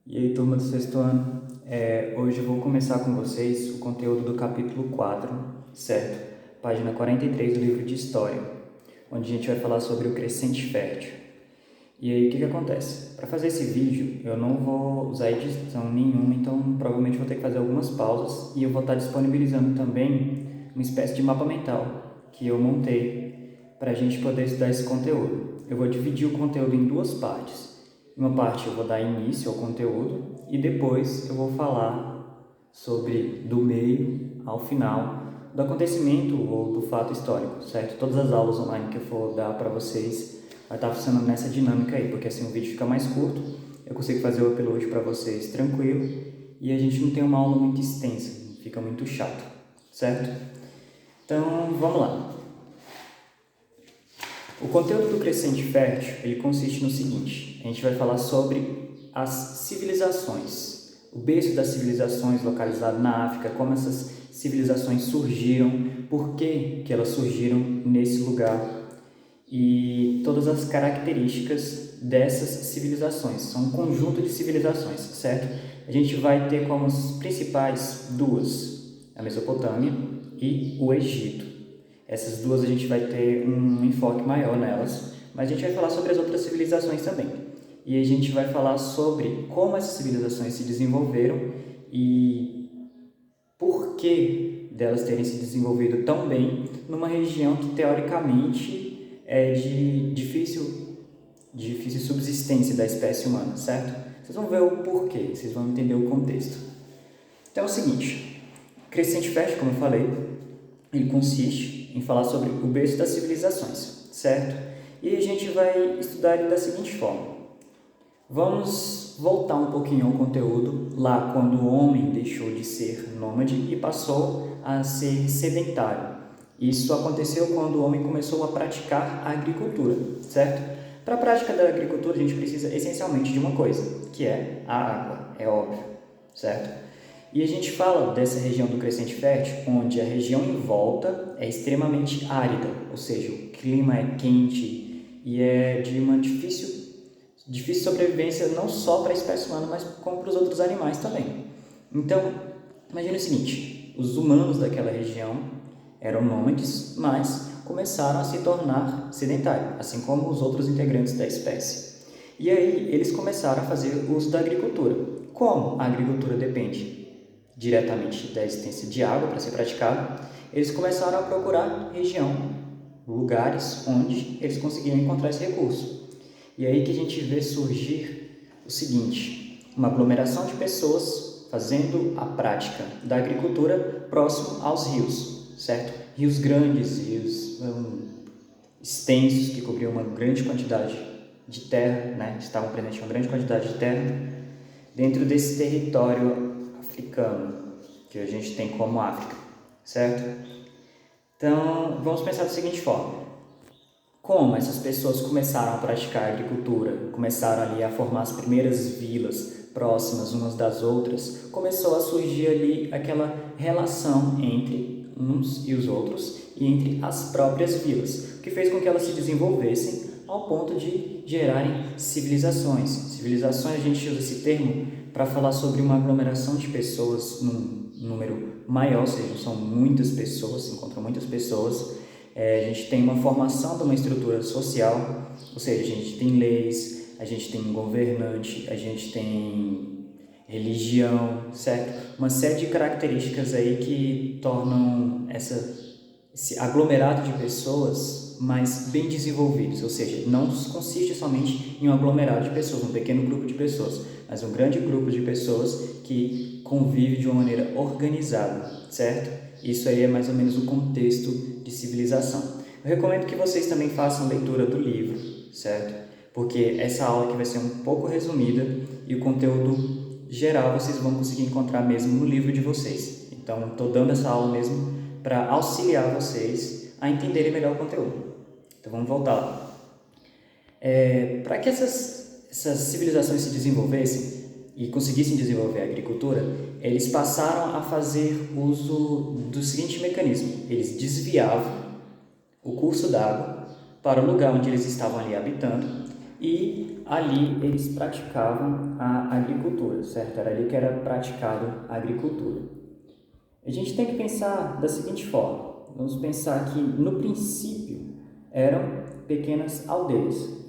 E aí, turma do sexto ano, hoje eu vou começar com vocês o conteúdo do capítulo 4, certo? Página 43 do livro de História, onde a gente vai falar sobre o crescente fértil. E aí, o que acontece? Para fazer esse vídeo, eu não vou usar edição nenhuma, então provavelmente vou ter que fazer algumas pausas e eu vou estar disponibilizando também uma espécie de mapa mental que eu montei para a gente poder estudar esse conteúdo. Eu vou dividir o conteúdo em duas partes. Uma parte eu vou dar início ao conteúdo e depois eu vou falar sobre do meio ao final do acontecimento ou do fato histórico, certo? Todas as aulas online que eu for dar para vocês vai estar funcionando nessa dinâmica aí, porque assim o vídeo fica mais curto, eu consigo fazer o upload para vocês tranquilo e a gente não tem uma aula muito extensa, fica muito chato, certo? Então, vamos lá. O conteúdo do crescente fértil, ele consiste no seguinte: a gente vai falar sobre as civilizações, o berço das civilizações localizado na África, como essas civilizações surgiram, por que elas surgiram nesse lugar e todas as características dessas civilizações. São um conjunto de civilizações, certo? A gente vai ter como as principais duas, a Mesopotâmia e o Egito. Essas duas a gente vai ter um enfoque maior nelas, mas a gente vai falar sobre as outras civilizações também. E a gente vai falar sobre como essas civilizações se desenvolveram e por que delas terem se desenvolvido tão bem numa região que teoricamente é de difícil subsistência da espécie humana, certo? Vocês vão ver o porquê, vocês vão entender o contexto. Então é o seguinte, crescente fértil, como eu falei, ele consiste em falar sobre o berço das civilizações, certo? E a gente vai estudar ele da seguinte forma. Vamos voltar um pouquinho ao conteúdo, lá quando o homem deixou de ser nômade e passou a ser sedentário. Isso aconteceu quando o homem começou a praticar a agricultura, certo? Para a prática da agricultura, a gente precisa essencialmente de uma coisa, que é a água, é óbvio, certo? E a gente fala dessa região do crescente fértil, onde a região em volta é extremamente árida, ou seja, o clima é quente e é de uma difícil sobrevivência não só para a espécie humana, mas como para os outros animais também. Então, imagine o seguinte, os humanos daquela região eram nômades, mas começaram a se tornar sedentários, assim como os outros integrantes da espécie. E aí eles começaram a fazer uso da agricultura. Como a agricultura depende diretamente da existência de água para ser praticado, eles começaram a procurar região, lugares onde eles conseguiam encontrar esse recurso. E aí que a gente vê surgir o seguinte, uma aglomeração de pessoas fazendo a prática da agricultura próximo aos rios, certo? Rios grandes, rios extensos que cobriam uma grande quantidade de terra, né? Estavam presentes uma grande quantidade de terra dentro desse território africano, que a gente tem como África, certo? Então, vamos pensar da seguinte forma. Como essas pessoas começaram a praticar a agricultura, começaram ali a formar as primeiras vilas próximas umas das outras, começou a surgir ali aquela relação entre uns e os outros e entre as próprias vilas, o que fez com que elas se desenvolvessem ao ponto de gerarem civilizações. Civilizações, a gente usa esse termo para falar sobre uma aglomeração de pessoas num número maior, ou seja, são muitas pessoas, se encontram muitas pessoas. A gente tem uma formação de uma estrutura social, ou seja, a gente tem leis, a gente tem governante, a gente tem religião, certo? Uma série de características aí que tornam esse aglomerado de pessoas mais bem desenvolvidos, ou seja, não consiste somente em um aglomerado de pessoas, um pequeno grupo de pessoas, mas um grande grupo de pessoas que convive de uma maneira organizada, certo? Isso aí é mais ou menos o contexto de civilização. Eu recomendo que vocês também façam leitura do livro, certo? Porque essa aula aqui vai ser um pouco resumida e o conteúdo geral vocês vão conseguir encontrar mesmo no livro de vocês. Então, estou dando essa aula mesmo para auxiliar vocês a entenderem melhor o conteúdo. Então, vamos voltar lá. Para que essas civilizações se desenvolvessem e conseguissem desenvolver a agricultura, eles passaram a fazer uso do seguinte mecanismo: eles desviavam o curso d'água para o lugar onde eles estavam ali habitando, e ali eles praticavam a agricultura, certo? Era ali que era praticado a agricultura. A gente tem que pensar da seguinte forma: vamos pensar que no princípio eram pequenas aldeias,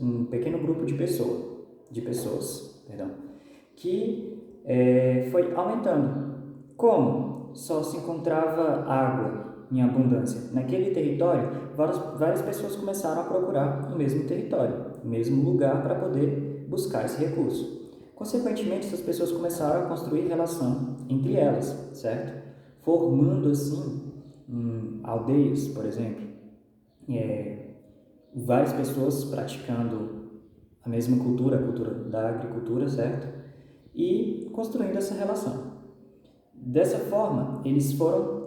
um pequeno grupo de pessoas, perdão, que foi aumentando. Como? Só se encontrava água em abundância. Naquele território, várias pessoas começaram a procurar o mesmo território, o mesmo lugar para poder buscar esse recurso. Consequentemente, essas pessoas começaram a construir relação entre elas, certo? Formando assim aldeias, por exemplo, várias pessoas praticando a mesma cultura, a cultura da agricultura, certo? E construindo essa relação. Dessa forma, eles foram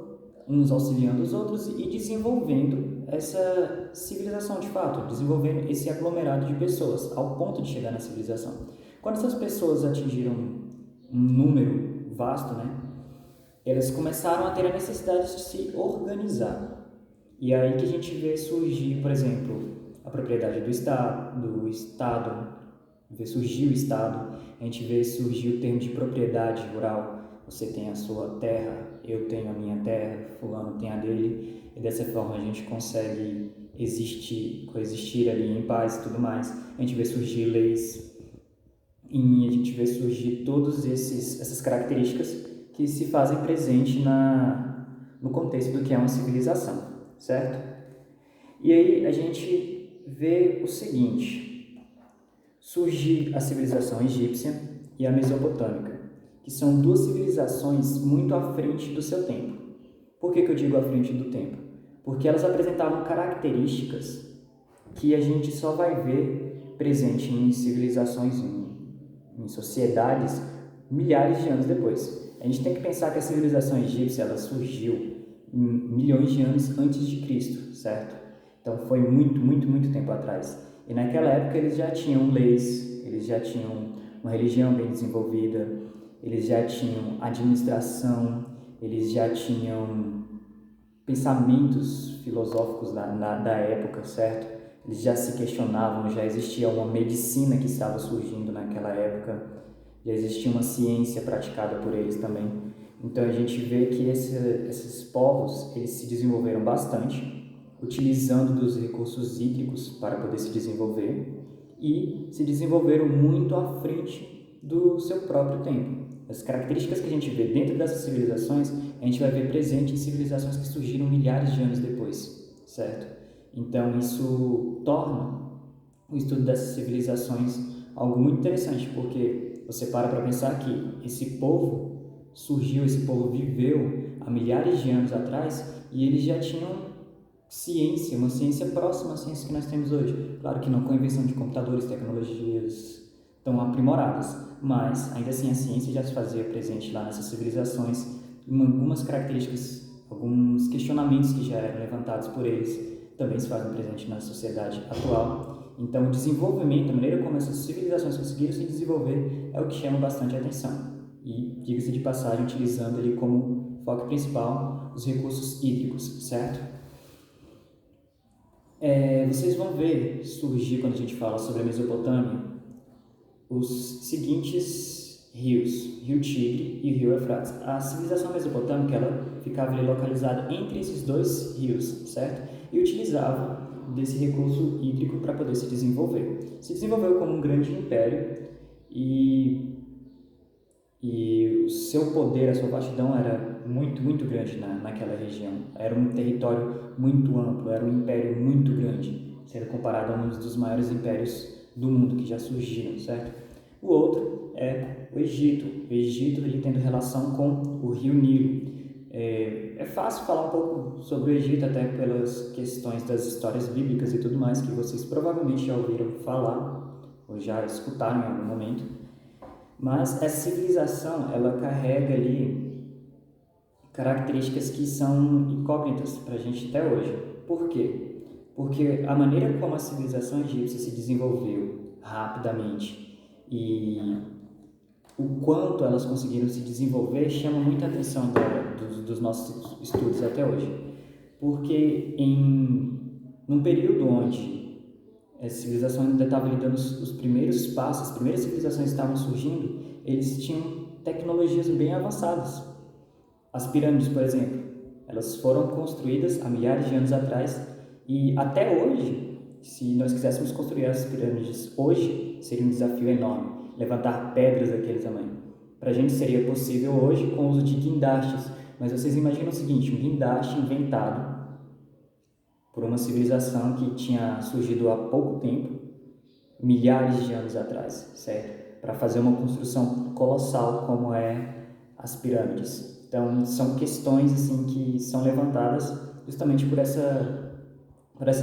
uns auxiliando os outros e desenvolvendo essa civilização de fato, desenvolvendo esse aglomerado de pessoas ao ponto de chegar na civilização. Quando essas pessoas atingiram um número vasto, né, elas começaram a ter a necessidade de se organizar. E é aí que a gente vê surgir, por exemplo, a propriedade do Estado, vê surgir o Estado, a gente vê surgir o termo de propriedade rural. Você tem a sua terra, eu tenho a minha terra, fulano tem a dele, e dessa forma a gente consegue coexistir ali em paz e tudo mais. A gente vê surgir leis e a gente vê surgir todas essas características que se fazem presente no contexto do que é uma civilização, certo? E aí a gente vê o seguinte: surgir a civilização egípcia e a mesopotâmica, que são duas civilizações muito à frente do seu tempo. Por que eu digo à frente do tempo? Porque elas apresentavam características que a gente só vai ver presente em civilizações, em sociedades, milhares de anos depois. A gente tem que pensar que a civilização egípcia ela surgiu milhões de anos antes de Cristo, certo? Então foi muito tempo atrás. E naquela época eles já tinham leis, eles já tinham uma religião bem desenvolvida, eles já tinham administração, eles já tinham pensamentos filosóficos da época, certo? Eles já se questionavam, já existia uma medicina que estava surgindo naquela época, já existia uma ciência praticada por eles também. Então a gente vê que esses povos eles se desenvolveram bastante, utilizando dos recursos hídricos para poder se desenvolver e se desenvolveram muito à frente do seu próprio tempo. As características que a gente vê dentro dessas civilizações, a gente vai ver presente em civilizações que surgiram milhares de anos depois, certo? Então isso torna o estudo dessas civilizações algo muito interessante, porque você para pensar que esse povo surgiu, esse povo viveu há milhares de anos atrás e eles já tinham ciência, uma ciência próxima à ciência que nós temos hoje. Claro que não com a invenção de computadores, tecnologias tão aprimoradas, mas ainda assim a ciência já se fazia presente lá nessas civilizações, em algumas características, alguns questionamentos que já eram levantados por eles também se fazem presente na sociedade atual. Então o desenvolvimento, a maneira como essas civilizações conseguiram se desenvolver é o que chama bastante a atenção. E, diga-se de passagem, utilizando ali como foco principal os recursos hídricos, certo? Vocês vão ver surgir, quando a gente fala sobre a Mesopotâmia, os seguintes rios, Rio Tigre e Rio Eufrates. A civilização mesopotâmica ela ficava ali localizada entre esses dois rios, certo? E utilizava desse recurso hídrico para poder se desenvolver. Se desenvolveu como um grande império e o seu poder, a sua vastidão era muito grande naquela região. Era um território muito amplo, era um império muito grande, sendo comparado a um dos maiores impérios do mundo que já surgiram, certo? O outro é o Egito. O Egito ele tendo relação com o rio Nilo. É fácil falar um pouco sobre o Egito, até pelas questões das histórias bíblicas e tudo mais, que vocês provavelmente já ouviram falar, ou já escutaram em algum momento. Mas essa civilização, ela carrega ali características que são incógnitas para a gente até hoje. Por quê? Porque a maneira como a civilização egípcia se desenvolveu rapidamente e o quanto elas conseguiram se desenvolver chama muita atenção dos nossos estudos até hoje. Porque num período onde Essa civilização ainda estava lhe dando os primeiros passos, as primeiras civilizações que estavam surgindo, eles tinham tecnologias bem avançadas. As pirâmides, por exemplo, elas foram construídas há milhares de anos atrás e até hoje, se nós quiséssemos construir as pirâmides hoje, seria um desafio enorme, levantar pedras daquele tamanho. Para a gente seria possível hoje com o uso de guindastes, mas vocês imaginam o seguinte, um guindaste inventado por uma civilização que tinha surgido há pouco tempo, milhares de anos atrás, certo? Para fazer uma construção colossal como é as pirâmides. Então, são questões assim que são levantadas justamente por essa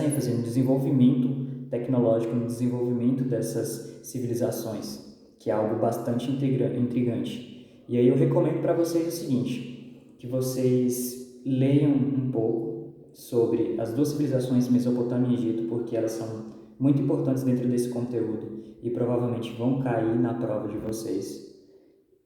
ênfase no desenvolvimento tecnológico, no desenvolvimento dessas civilizações, que é algo bastante intrigante. E aí eu recomendo para vocês o seguinte, que vocês leiam um pouco sobre as duas civilizações, Mesopotâmia e Egito, porque elas são muito importantes dentro desse conteúdo e provavelmente vão cair na prova de vocês.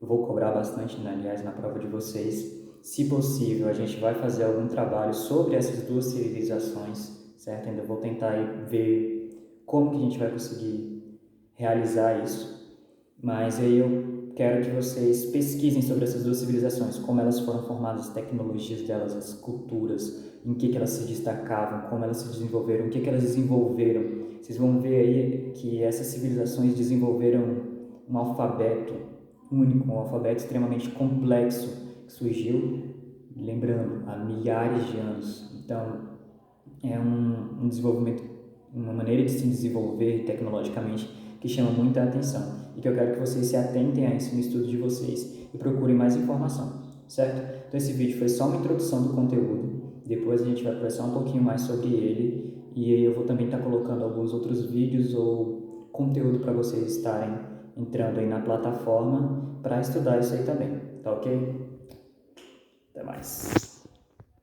Eu vou cobrar bastante, aliás, na prova de vocês. Se possível, a gente vai fazer algum trabalho sobre essas duas civilizações, certo? Ainda vou tentar ver como que a gente vai conseguir realizar isso. Mas aí eu quero que vocês pesquisem sobre essas duas civilizações, como elas foram formadas, as tecnologias delas, as culturas, em que elas se destacavam, como elas se desenvolveram, o que elas desenvolveram. Vocês vão ver aí que essas civilizações desenvolveram um alfabeto único, um alfabeto extremamente complexo que surgiu, lembrando, há milhares de anos. Então, é um desenvolvimento, uma maneira de se desenvolver tecnologicamente que chama muita atenção e que eu quero que vocês se atentem a isso no estudo de vocês e procurem mais informação, certo? Então, esse vídeo foi só uma introdução do conteúdo, depois a gente vai conversar um pouquinho mais sobre ele e aí eu vou também estar colocando alguns outros vídeos ou conteúdo para vocês estarem entrando aí na plataforma para estudar isso aí também, tá ok? Até mais!